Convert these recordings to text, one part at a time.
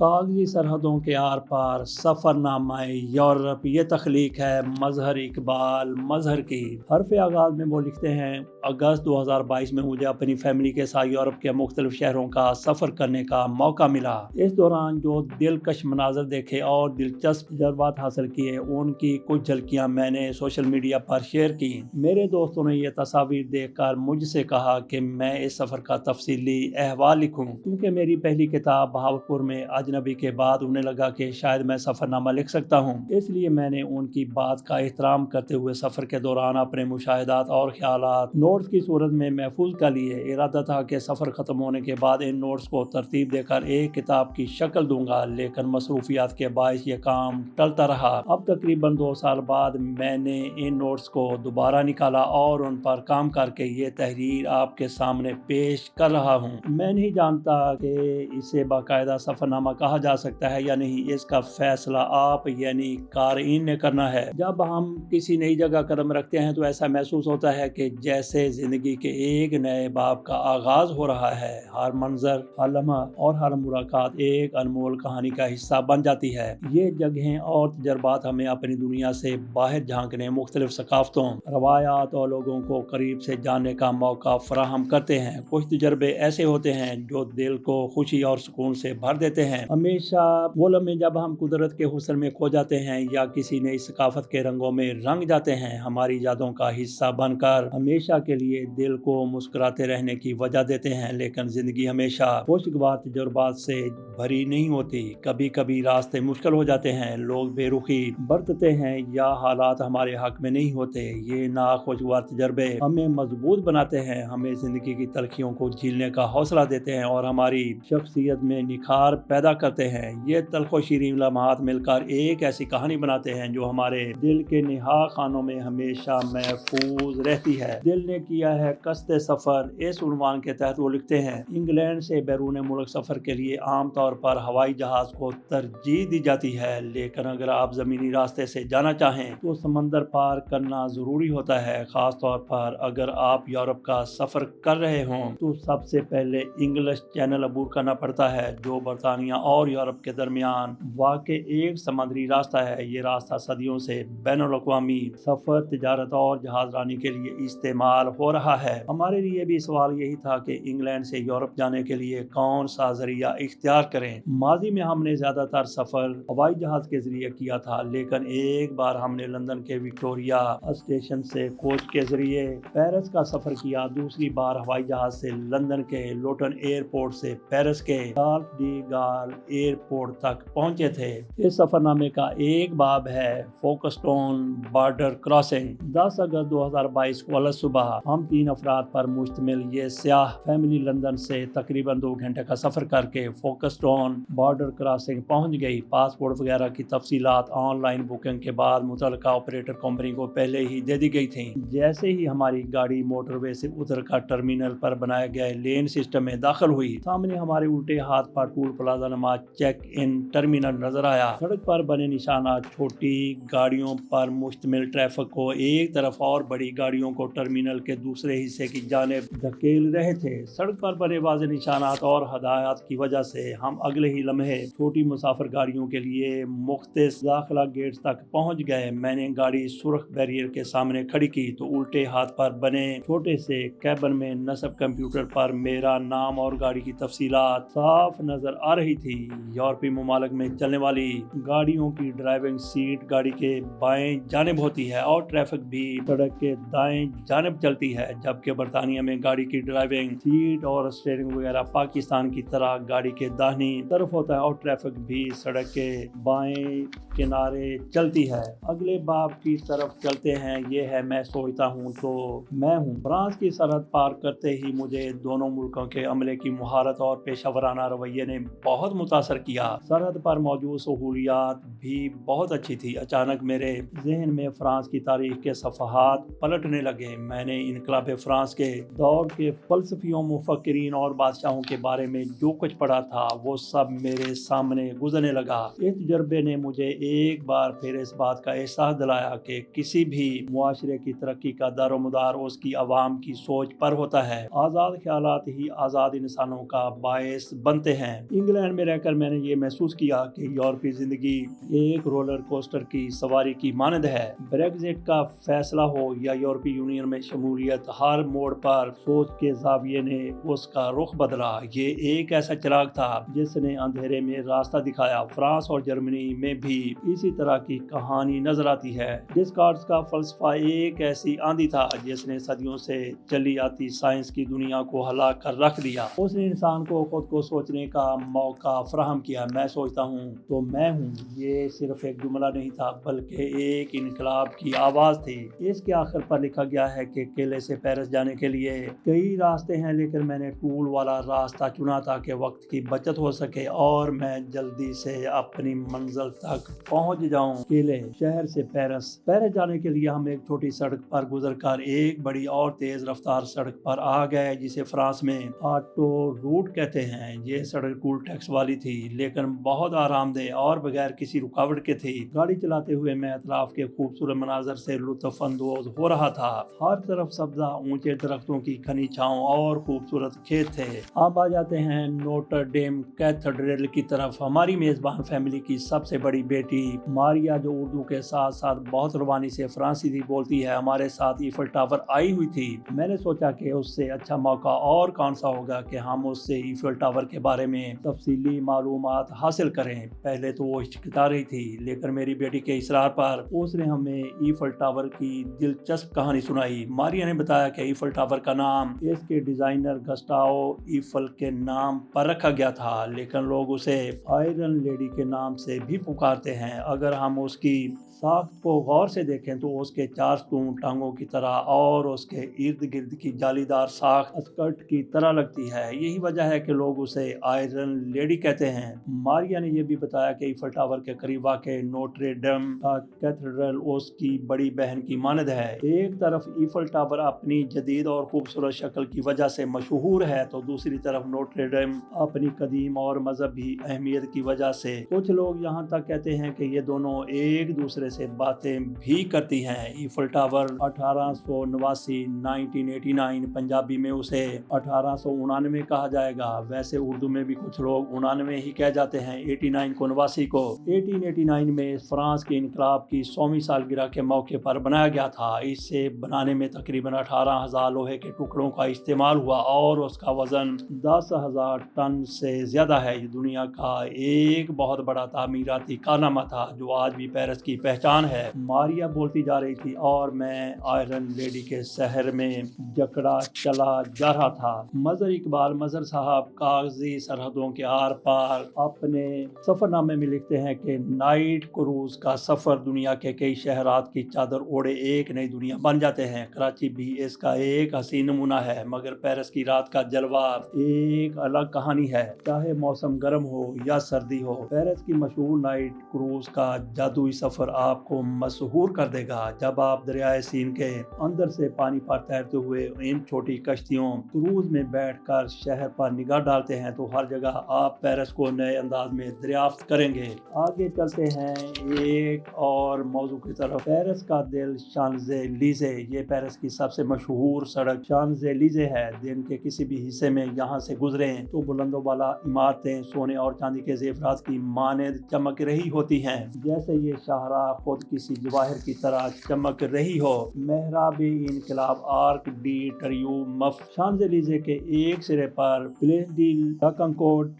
کاغذی سرحدوں کے آر پار سفر نامہ یورپ، یہ تخلیق ہے مظہر اقبال مظہر کی۔ حرف آغاز میں وہ لکھتے ہیں، اگست 2022 میں مجھے اپنی فیملی کے ساتھ یورپ کے مختلف شہروں کا سفر کرنے کا موقع ملا۔ اس دوران جو دلکش مناظر دیکھے اور دلچسپ تجربات حاصل کیے، ان کی کچھ جھلکیاں میں نے سوشل میڈیا پر شیئر کی۔ میرے دوستوں نے یہ تصاویر دیکھ کر مجھ سے کہا کہ میں اس سفر کا تفصیلی احوال لکھوں، کیونکہ میری پہلی کتاب بہاولپور میں اجنبی کے بعد انہیں لگا کہ شاید میں سفر نامہ لکھ سکتا ہوں۔ اس لیے میں نے ان کی بات کا احترام کرتے ہوئے سفر کے دوران اپنے مشاہدات اور خیالات نوٹس کی صورت میں محفوظ کر لیے۔ ارادہ تھا کہ سفر ختم ہونے کے بعد ان نوٹس کو ترتیب دے کر ایک کتاب کی شکل دوں گا، لیکن مصروفیات کے باعث یہ کام ٹلتا رہا۔ اب تقریباً 2 سال بعد میں نے ان نوٹس کو دوبارہ نکالا اور ان پر کام کر کے یہ تحریر آپ کے سامنے پیش کر رہا ہوں۔ میں نہیں جانتا کہ اسے باقاعدہ سفر نامہ کہا جا سکتا ہے یا نہیں، اس کا فیصلہ آپ یعنی قارئین نے کرنا ہے۔ جب ہم کسی نئی جگہ قدم رکھتے ہیں تو ایسا محسوس ہوتا ہے کہ جیسے زندگی کے ایک نئے باب کا آغاز ہو رہا ہے۔ ہر منظر، ہر لمحہ اور ہر ملاقات ایک انمول کہانی کا حصہ بن جاتی ہے۔ یہ جگہیں اور تجربات ہمیں اپنی دنیا سے باہر جھانکنے، مختلف ثقافتوں، روایات اور لوگوں کو قریب سے جاننے کا موقع فراہم کرتے ہیں۔ کچھ تجربے ایسے ہوتے ہیں جو دل کو خوشی اور سکون سے بھر دیتے ہیں۔ ہمیشہ وہ لمحے جب ہم قدرت کے حسن میں کھو جاتے ہیں یا کسی نئی ثقافت کے رنگوں میں رنگ جاتے ہیں، ہماری یادوں کا حصہ بن کر ہمیشہ کے لیے دل کو مسکراتے رہنے کی وجہ دیتے ہیں۔ لیکن زندگی ہمیشہ خوشگوار تجربات سے بھری نہیں ہوتی۔ کبھی کبھی راستے مشکل ہو جاتے ہیں، لوگ بے رخی برتتے ہیں یا حالات ہمارے حق میں نہیں ہوتے۔ یہ ناخوشگوار تجربے ہمیں مضبوط بناتے ہیں، ہمیں زندگی کی تلخیوں کو جھیلنے کا حوصلہ دیتے ہیں اور ہماری شخصیت میں نکھار پیدا کرتے ہیں۔ یہ تلخ و شیرین لمحات مل کر ایک ایسی کہانی بناتے ہیں جو ہمارے دل کے نہا خانوں میں ہمیشہ محفوظ رہتی ہے۔ دل نے کیا ہے قصد سفر، اس عنوان کے تحت وہ لکھتے ہیں، انگلینڈ سے بیرون ملک سفر کے لیے عام طور پر ہوائی جہاز کو ترجیح دی جاتی ہے، لیکن اگر آپ زمینی راستے سے جانا چاہیں تو سمندر پار کرنا ضروری ہوتا ہے۔ خاص طور پر اگر آپ یورپ کا سفر کر رہے ہوں تو سب سے پہلے انگلش چینل عبور کرنا پڑتا ہے، جو برطانیہ اور یورپ کے درمیان واقع ایک سمندری راستہ ہے۔ یہ راستہ صدیوں سے بین الاقوامی سفر، تجارت اور جہاز رانی کے لیے استعمال ہو رہا ہے۔ ہمارے لیے بھی سوال یہی تھا کہ انگلینڈ سے یورپ جانے کے لیے کون سا ذریعہ اختیار کریں۔ ماضی میں ہم نے زیادہ تر سفر ہوائی جہاز کے ذریعے کیا تھا، لیکن ایک بار ہم نے لندن کے وکٹوریہ اسٹیشن سے کوچ کے ذریعے پیرس کا سفر کیا۔ دوسری بار ہوائی جہاز سے لندن کے لوٹن ایئرپورٹ سے پیرس کے شارل ڈی گال ایئرپورٹ تک پہنچے تھے۔ اس سفر نامے کا ایک باب ہے فوکسٹون بارڈر کراسنگ۔ 10 اگست 2022 کو الگ صبح ہم 3 افراد پر مشتمل یہ سیاہ فیملی لندن سے تقریباً 2 گھنٹے کا سفر کر کے فوکسٹون بارڈر کراسنگ پہنچ گئی۔ پاسپورٹ وغیرہ کی تفصیلات آن لائن بکنگ کے بعد متعلقہ آپریٹر کمپنی کو پہلے ہی دے دی گئی تھیں۔ جیسے ہی ہماری گاڑی موٹر وے سے اتر کر ٹرمینل پر بنائے گئے لین سسٹم میں داخل ہوئی، سامنے ہمارے الٹے ہاتھ پر ٹول پلازا نما چیک ان ٹرمینل نظر آیا۔ سڑک پر بنے نشانات چھوٹی گاڑیوں پر مشتمل ٹریفک کو ایک طرف اور بڑی گاڑیوں کو ٹرمینل کے دوسرے حصے کی جانب دھکیل رہے تھے۔ سڑک پر بنے واضح نشانات اور ہدایات کی وجہ سے ہم اگلے ہی لمحے چھوٹی مسافر گاڑیوں کے لیے مختص داخلہ گیٹس تک پہنچ گئے۔ میں نے گاڑی سرخ بیریئر کے سامنے کھڑی کی تو الٹے ہاتھ پر بنے چھوٹے سے کیبن میں نصب کمپیوٹر پر میرا نام اور گاڑی کی تفصیلات صاف نظر آ رہی تھی۔ یورپی ممالک میں چلنے والی گاڑیوں کی ڈرائیونگ سیٹ گاڑی کے بائیں جانب ہوتی ہے اور ٹریفک بھی سڑک کے دائیں جانب چلتی ہے، جبکہ برطانیہ میں گاڑی کی ڈرائیونگ سیٹ اور اسٹیئرنگ وغیرہ پاکستان کی طرح گاڑی کے داہنی طرف ہوتا ہے اور ٹریفک بھی سڑک کے بائیں کنارے چلتی ہے۔ اگلے باب کی طرف چلتے ہیں۔ یہ ہے میں سوچتا ہوں تو میں ہوں۔ فرانس کی سرحد پار کرتے ہی مجھے دونوں ملکوں کے عملے کی مہارت اور پیشہ ورانہ رویے نے بہت متاثر کیا۔ سرحد پر موجود سہولیات بھی بہت اچھی تھی۔ اچانک میرے ذہن میں فرانس کی تاریخ کے صفحات پلٹنے لگے۔ میں نے انقلاب فرانس کے دور کے فلسفیوں، مفکرین اور بادشاہوں کے بارے میں جو کچھ پڑھا تھا وہ سب میرے سامنے گزرنے لگا۔ اس تجربے نے مجھے ایک بار پھر اس بات کا احساس دلایا کہ کسی بھی معاشرے کی ترقی کا دار و مدار اس کی عوام کی سوچ پر ہوتا ہے۔ آزاد خیالات ہی آزاد انسانوں کا باعث بنتے ہیں۔ انگلینڈ میں رہ کر میں نے یہ محسوس کیا کہ یورپی زندگی ایک رولر کوسٹر کی سواری کی مانند ہے۔ بریگزٹ کا فیصلہ ہو یا یورپی یونین میں شمولیت، ہر موڑ پر سوچ کے زاویے نے اس کا رخ بدلا۔ یہ ایک ایسا چراغ تھا جس نے اندھیرے میں راستہ دکھایا۔ فرانس اور جرمنی میں بھی اسی طرح کی کہانی نظر آتی ہے۔ ڈسکارٹس کا فلسفہ ایک ایسی آندھی تھا جس نے صدیوں سے چلی آتی سائنس کی دنیا کو ہلا کر رکھ دیا۔ اس نے انسان کو خود کو سوچنے کا موقع فراہم کیا۔ میں سوچتا ہوں تو میں ہوں، یہ صرف ایک جملہ نہیں تھا بلکہ ایک انقلاب کی آواز تھی۔ اس کے آخر پر لکھا گیا ہے کہ قلعے سے پیرس جانے کے لیے کئی راستے ہیں، لیکن میں نے ٹول والا راستہ چنا تاکہ وقت کی بچت ہو سکے اور میں جلدی سے اپنی منزل تک پہنچ جاؤں۔ قلعے شہر سے پیرس جانے کے لیے ہم ایک چھوٹی سڑک پر گزر کر ایک بڑی اور تیز رفتار سڑک پر آ گئے جسے فرانس میں آٹو روٹ کہتے ہیں۔ یہ سڑک ٹول ٹیکس والی تھی لیکن بہت آرام دہ اور بغیر کسی رکاوٹ کے تھی۔ گاڑی چلاتے ہوئے میں اطراف کے خوبصورت مناظر سے لطف اندوز ہو رہا تھا۔ ہر طرف سبزہ، اونچے درختوں کی گھنی چھاؤں اور خوبصورت کھیت تھے۔ اب آ جاتے ہیں نوٹر ڈیم کیتھیڈرل کی طرف۔ ہماری میزبان فیملی کی سب سے بڑی بیٹی ماریا، جو اردو کے ساتھ ساتھ بہت روانی سے فرانسیسی بولتی ہے، ہمارے ساتھ ایفل ٹاور آئی ہوئی تھی۔ میں نے سوچا کہ اس سے اچھا موقع اور کون سا ہوگا کہ ہم اس سے ایفل ٹاور کے بارے میں تفصیلی معلومات حاصل کریں۔ پہلے تو وہ ہچکچا رہی تھی لیکن میری بیٹی کے اصرار پر اس نے ہمیں ایفل ٹاور کی دلچسپ کہانی سنائی۔ ماریا نے بتایا کہ ایفل ٹاور کا نام اس کے ڈیزائنر گسٹاو ایفل کے نام پر رکھا گیا تھا، لیکن لوگ اسے آئرن لیڈی کے نام سے بھی پکارتے ہیں۔ اگر ہم اس کی ساخت کو غور سے دیکھیں تو اس کے 4 ستون ٹانگوں کی طرح اور اس کے ارد گرد کی جالی دار ساخت اسکرٹ کی طرح لگتی ہے۔ یہی وجہ ہے کہ لوگ اسے آئرن لیڈی کہتے ہیں۔ ماریا نے یہ بھی بتایا کہ ایفل ٹاور کے قریب واقع نوٹر ڈیم کا کیتھیڈرل اس کی بڑی بہن کی مانند ہے۔ ایک طرف ایفل ٹاور اپنی جدید اور خوبصورت شکل کی وجہ سے مشہور ہے تو دوسری طرف نوٹر ڈیم اپنی قدیم اور مذہبی اہمیت کی وجہ سے۔ کچھ لوگ یہاں تک کہتے ہیں کہ یہ دونوں ایک دوسرے سے باتیں بھی کرتی ہیں۔ ایفل ٹاور 1989 پنجابی میں اسے 1899 کہا جائے گا۔ ویسے اردو میں بھی کچھ لوگ 99 ہی کہہ جاتے ہیں 89 کو 89 کو۔ 1889 میں فرانس کے انقلاب کی 100ویں سالگرہ کے موقع پر بنایا گیا تھا۔ اسے بنانے میں تقریباً 18,000 لوہے کے ٹکڑوں کا استعمال ہوا اور اس کا وزن 10,000 ٹن سے زیادہ ہے۔ یہ دنیا کا ایک بہت بڑا تعمیراتی کارنامہ تھا جو آج بھی پیرس کی پہچان ہے۔ ماریا بولتی جا رہی تھی اور میں آئرن لیڈی کے شہر میں جکڑا چلا جا رہا تھا۔ مظہر اقبال مظہر صاحب کاغذی سرحدوں کے آر پار اپنے سفر نامے میں لکھتے ہیں کہ نائٹ کروز کا سفر دنیا کے کئی شہرات کی چادر اوڑھے ایک نئی دنیا بن جاتے ہیں۔ کراچی بھی اس کا ایک حسین نمونہ ہے، مگر پیرس کی رات کا جلوہ ایک الگ کہانی ہے۔ چاہے موسم گرم ہو یا سردی ہو، پیرس کی مشہور نائٹ کروز کا جادوئی سفر آپ کو مسحور کر دے گا۔ جب آپ دریائے سین کے اندر سے پانی پر تیرتے ہوئے ان چھوٹی کشتیوں کروز میں بیٹھ کر شہر پر نگاہ ڈالتے ہیں تو ہر جگہ آپ پیرس کو نئے انداز میں دریافت کریں گے۔ آگے چلتے ہیں ایک اور موضوع کی طرف۔ پیرس کا دل شانزے لیزے۔ یہ پیرس کی سب سے مشہور سڑک شانزے لیزے ہے۔ دن کے کسی بھی حصے میں یہاں سے گزریں تو بلند و بالا عمارتیں سونے اور چاندی کے زیورات کی مانند چمک رہی ہوتی ہیں، جیسے یہ شاہراہ خود کسی جواہر کی طرح چمک رہی ہو۔ محراب انقلاب آرک ڈی ٹریومف شانزے لیزے کے ایک سرے پر Place de la Concorde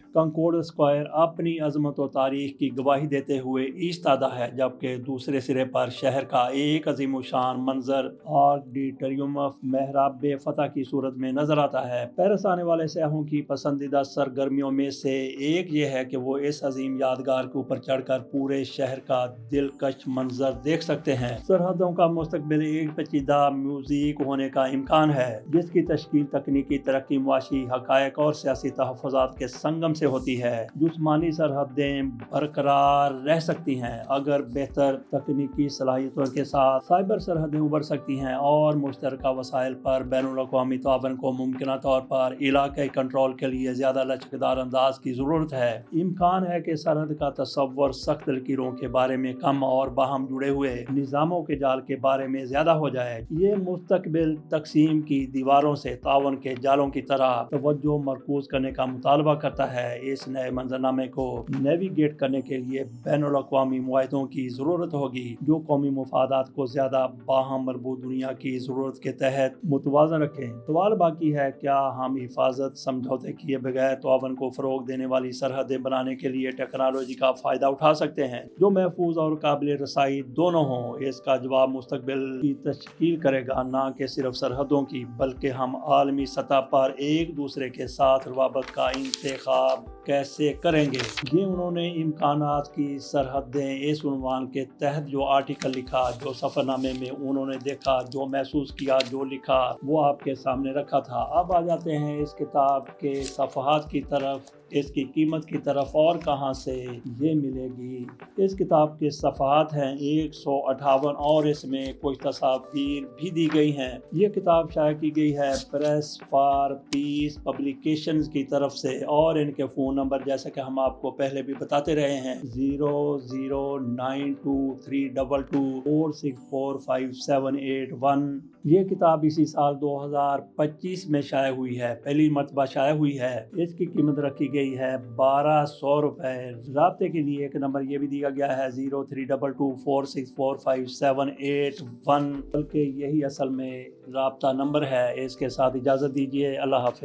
square اپنی عظمت و تاریخ کی گواہی دیتے ہوئے ایستادہ ہے، جبکہ دوسرے سرے پر شہر کا ایک عظیم الشان منظر آرک ڈی ٹریومف محراب فتح کی صورت میں نظر آتا ہے۔ پیرس آنے والے سیاحوں کی پسندیدہ سرگرمیوں میں سے ایک یہ ہے کہ وہ اس عظیم یادگار کے اوپر چڑھ کر پورے شہر کا دلکش منظر دیکھ سکتے ہیں۔ سرحدوں کا مستقبل ایک پیچیدہ میوزیک ہونے کا امکان ہے جس کی تشکیل تکنیکی ترقی، معاشی حقائق اور سیاسی تحفظات کے سنگم سے ہوتی ہے۔ جسمانی سرحدیں برقرار رہ سکتی ہیں اگر بہتر تکنیکی صلاحیتوں کے ساتھ سائبر سرحدیں ابھر سکتی ہیں اور مشترکہ وسائل پر بین الاقوامی تعاون کو ممکنہ طور پر علاقائی کنٹرول کے لیے زیادہ لچکدار انداز کی ضرورت ہے۔ امکان ہے کہ سرحد کا تصور سخت لکیروں کے بارے میں کم اور باہم جڑے ہوئے نظاموں کے جال کے بارے میں زیادہ ہو جائے۔ یہ مستقبل تقسیم کی دیواروں سے تعاون کے جالوں کی طرح توجہ مرکوز کرنے کا مطالبہ کرتا ہے۔ اس نئے منظرنامے کو نیویگیٹ کرنے کے لیے بین الاقوامی معاہدوں کی ضرورت ہوگی جو قومی مفادات کو زیادہ باہم مربوط دنیا کی ضرورت کے تحت متوازن رکھیں۔ سوال باقی ہے، کیا ہم حفاظت سمجھوتے کیے بغیر تعاون کو فروغ دینے والی سرحدیں بنانے کے لیے ٹیکنالوجی کا فائدہ اٹھا سکتے ہیں جو محفوظ اور قابل رسائی دونوں ہوں؟ اس کا جواب مستقبل کی تشکیل کرے گا، نہ کہ صرف سرحدوں کی، بلکہ ہم عالمی سطح پر ایک دوسرے کے ساتھ روابط کا انتخاب کیسے کریں گے۔ یہ انہوں نے امکانات کی سرحدیں اس عنوان کے تحت جو آرٹیکل لکھا، جو سفر نامے میں انہوں نے دیکھا، جو محسوس کیا، جو لکھا، وہ آپ کے سامنے رکھا تھا۔ اب آ جاتے ہیں اس کتاب کے صفحات کی طرف، اس کی قیمت کی طرف اور کہاں سے یہ ملے گی۔ اس کتاب کے صفحات ہیں 158 اور اس میں کچھ تصاویر بھی دی گئی ہیں۔ یہ کتاب شائع کی گئی ہے پریس فار پیس پبلیکیشنز کی طرف سے، اور ان کے فون نمبر جیسا کہ ہم آپ کو پہلے بھی بتاتے رہے ہیں 009232464571۔ یہ کتاب اسی سال 2025 میں شائع ہوئی ہے، پہلی مرتبہ شائع ہوئی ہے۔ اس کی قیمت رکھی گئی ہے 1200 روپے۔ رابطے کے لیے ایک نمبر یہ بھی دیا گیا ہے 0322464571، بلکہ یہی اصل میں رابطہ نمبر ہے۔ اس کے ساتھ اجازت دیجیے، اللہ حافظ۔